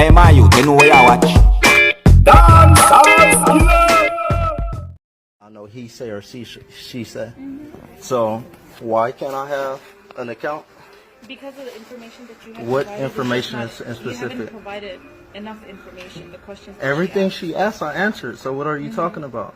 Hey, my youth, you know where you watch? Dancehall. I know he say or she say. So why can't I have an account? Because of the information that you have What provided, information it's is not, specific? You haven't provided enough information. The questions. Everything she asked, I answered. So what are you talking about?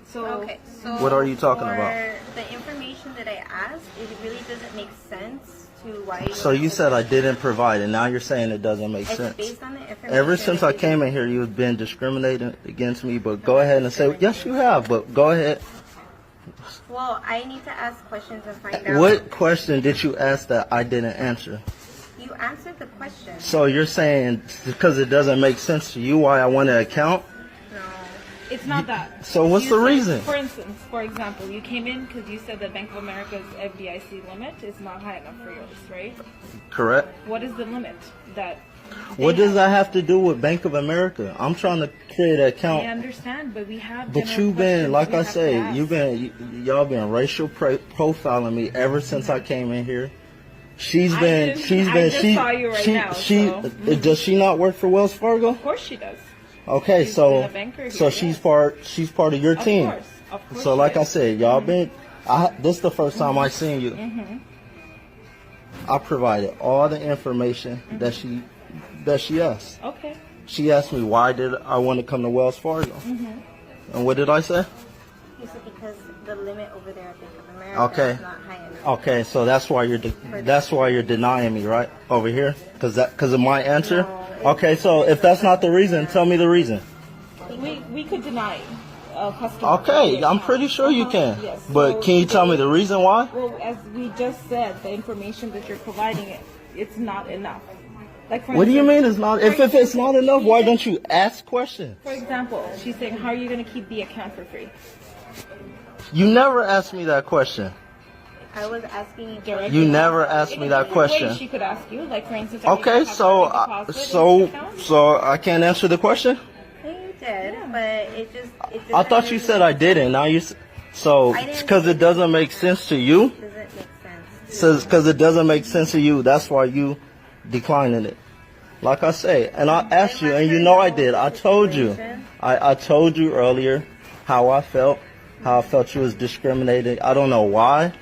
So Okay, so What are you talking for about? the information that I asked, it really doesn't make sense to why you. So you said I didn't provide, and now you're saying it doesn't make It's sense. based on the information. Ever since I that came in here, you've been discriminating against me. But go ahead and say yes, you have. But go ahead. Well, I need to ask questions and find out. What question did you ask that I didn't answer? You answered the question. So you're saying because it doesn't make sense to you why I want an account? No. it's not that. So what's the reason? For instance, for example, you came in because you said that Bank of America's FDIC limit is not high enough for yours, right? Correct. What is the limit that? What does that have to do with Bank of America? I'm trying to create an I account. understand, but we have. But general you've been, questions like we I have to say, ask. y'all been racial profiling me ever since I came in here. She's I been, just saw you right now, so. Does she not work for Wells Fargo? Of course she does. Okay, She's so been a banker here, so she's part of your Of team. course So she like I is. said, y'all been. This is the first time I seen you. I provided all the information that she asked. Okay. She asked me why did I want to come to Wells Fargo, and what did I say? You said because the limit over there at Bank of America Okay. is not high enough. Okay, so that's why you're denying me, right, over here, because of my answer. No, Okay, so if that's not the reason, tell me the reason. We could deny a customer. Okay, I'm pretty sure you can, Yes. but So can you tell me the reason why? Well, as we just said, the information that you're providing, it's not enough. Like for What do you instance- mean it's not? If it's not enough, why don't you ask questions? For example, she's saying, how are you going to keep the account for free? You never asked me that question. I was asking you Directly. You never asked me that In question. ways she could ask you, like for instance, are you Okay, gonna have so direct deposit in this account? so I can't answer the question. You did, but it just. I thought you said I didn't. Now so I didn't because it doesn't make sense to you. Doesn't make sense. Says because it doesn't make sense to you. That's why you declining it. Like I say, and I asked you, and you know I did. I told you. I told you earlier how I felt you was discriminated. I don't know why.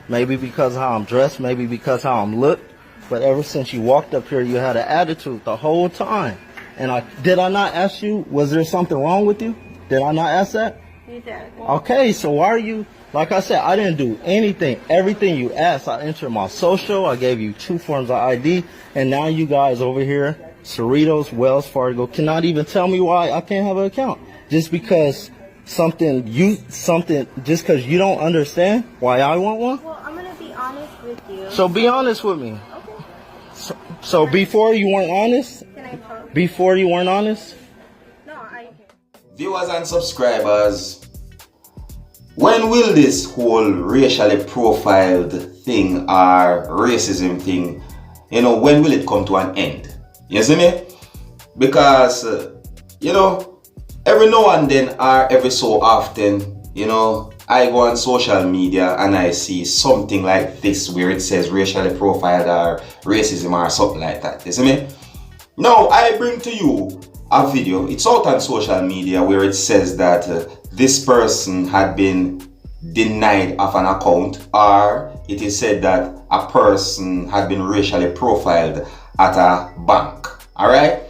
Maybe because of how I'm dressed, maybe because how I'm looked. But ever since you walked up here, you had an attitude the whole time. And did I not ask you, was there something wrong with you? Did I not ask that? You did. Okay, so why are you, like I said, I didn't do anything. Everything you asked, I entered my social, I gave you 2 forms of ID, and now you guys over here, Cerritos, Wells Fargo, cannot even tell me why I can't have an account. Just because just because you don't understand why I want one? Well, I'm gonna be honest with you. So be honest with me. Okay. So before you weren't honest? Can I talk? Before you weren't honest? No, I. Viewers and subscribers, when will this whole racially profiled thing or racism thing, when will it come to an end? You see me? Because, every now and then or every so often, I go on social media and I see something like this where it says racially profiled or racism or something like that. You see me? Now, I bring to you a video. It's out on social media where it says that this person had been denied of an account, or it is said that a person had been racially profiled at a bank. Alright?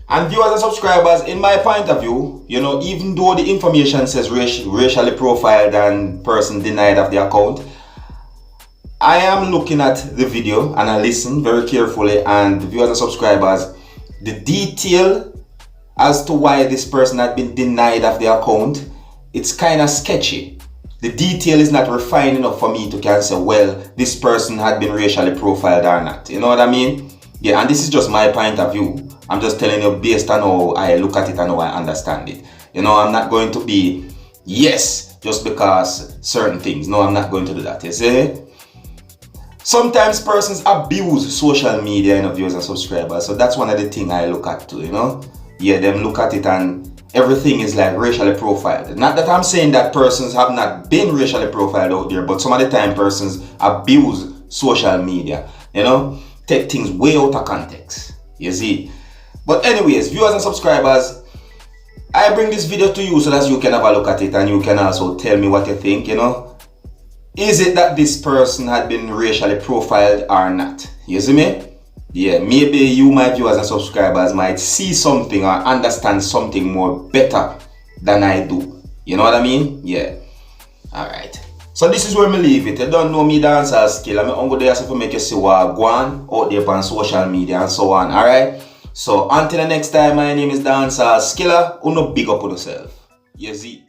And viewers and subscribers, in my point of view, even though the information says racially profiled and person denied of the account, I am looking at the video and I listen very carefully, and viewers and subscribers, the detail as to why this person had been denied of the account, it's kind of sketchy. The detail is not refined enough for me to can say, well, this person had been racially profiled or not. You know what I mean? Yeah, and this is just my point of view. I'm just telling you based on how I look at it and how I understand it. I'm not going to be yes just because certain things. No, I'm not going to do that. You see? Sometimes persons abuse social media, viewers and subscribers. So that's one of the things I look at too, Yeah, them look at it and everything is like racially profiled. Not that I'm saying that persons have not been racially profiled out there, but some of the time persons abuse social media, take things way out of context. You see? But anyways, viewers and subscribers, I bring this video to you so that you can have a look at it and you can also tell me what you think, you know. Is it that this person had been racially profiled or not? You see me? Yeah, maybe you, my viewers and subscribers, might see something or understand something more better than I do. You know what I mean? Yeah. Alright. So this is where me leave it. You don't know me Dancehall skill. I'm going to there to make you see what go on out there on social media and so on. Alright? So until the next time, my name is Dancehall Skilla. Uno big up on yourself. You see?